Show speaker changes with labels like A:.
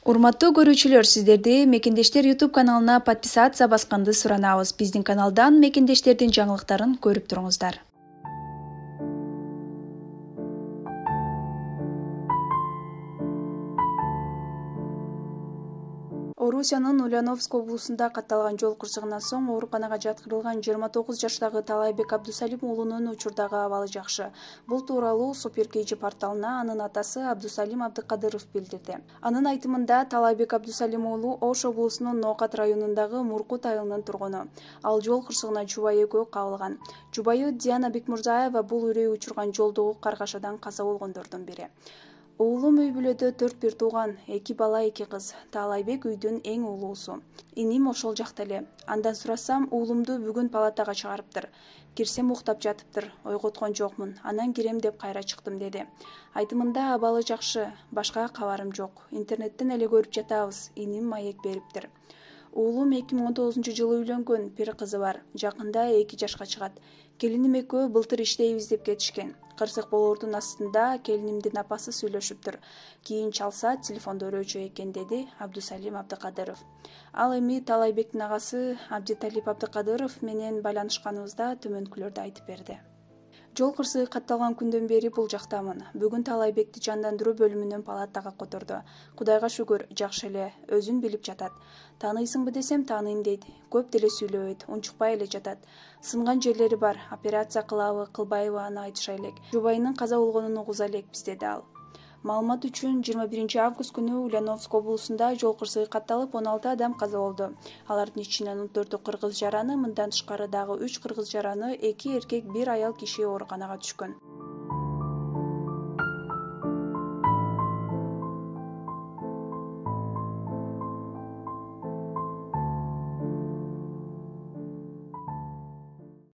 A: Урматтуу көрүүчүлөр, сиздерди Мекендештер YouTube каналына подписация басканды суранабыз. Биздин каналдан мекендештердин жаңылыктарын көрүп туруңуздар. Орусиянын Ульяновск облусунда катталган жол кырсыгынан соң ооруканага жаткырылган 29 жаштагы Талайбек Абдусалим уулунун учурдагы абалы жакшы. Бул тууралуу Супер KG порталына анын атасы Абдусалим Абдыкадыров билдирди. Анын айтымында Талайбек Абдусалим уулу Ош облусунун Ноокат районундагы Муркут айылынын тургуну. Ал жол кырсыгына жубайы экөө кабылган. Жубайы Диана Бекмурзаева бул үрөй учурган жолдогу каргашадан каза болгондордун бири. Уулум үй бүлөдө 4 тууган, 2 бала, 2 кыз. Талайбек үйдүн эң улуусу. Иним ошол жакта эле. Андан сурасам, уулумду бүгүн палатага чыгарыптыр. Кирсем уктап жатыптыр. Ойготкон жокмун. Анан кирем деп кайра чыктым деди. Айтымында абалы жакшы, башка кабарым жок. Интернеттен эле көрүп жатабыз. Иним маек бериптир. Уулум 2019-жылы үйлөнгөн, бир кызы бар. Жакында 2 жашка чыгат. Келиним экөө былтыр иштейбиз деп кетишкен. Кырсык болоордун астында келинимдин апасы сүйлөшүптүр. Кийин чалса, телефондо өрөөчү экен, деди Абдусалим Абдыкадыров. Ал эми Талайбектин агасы Абдиталип Абдыкадыров менен байланышканыбызда төмөнкүлөрдү айтып берди. Жол кырсыгы катталган күндөн бери бул жактамын. Бүгүн Талайбекти жандандыруу бөлүмүнөн палатага которду. Кудайга шүгүр, жакшы эле, өзүн билип жатат. Тааныйсыңбы десем, тааныйм дейт. Көп деле сүйлөбөйт, унчукпай эле жатат. Сынган жерлери бар, операция кылабы, кылбайбы аны айтыша элек. Жубайынын каза болгонун угуза элекпиз, деди ал. Маалымат үчүн 21 август күнү Ульяновск облусунда жол кырсыгы катталып 16 адам каза болду. Алардын ичинен 14 кыргыз жараны, мындан тышкары дагы 3 кыргыз жараны, 2 эркек, 1 аял киши ооруканага түшкөн.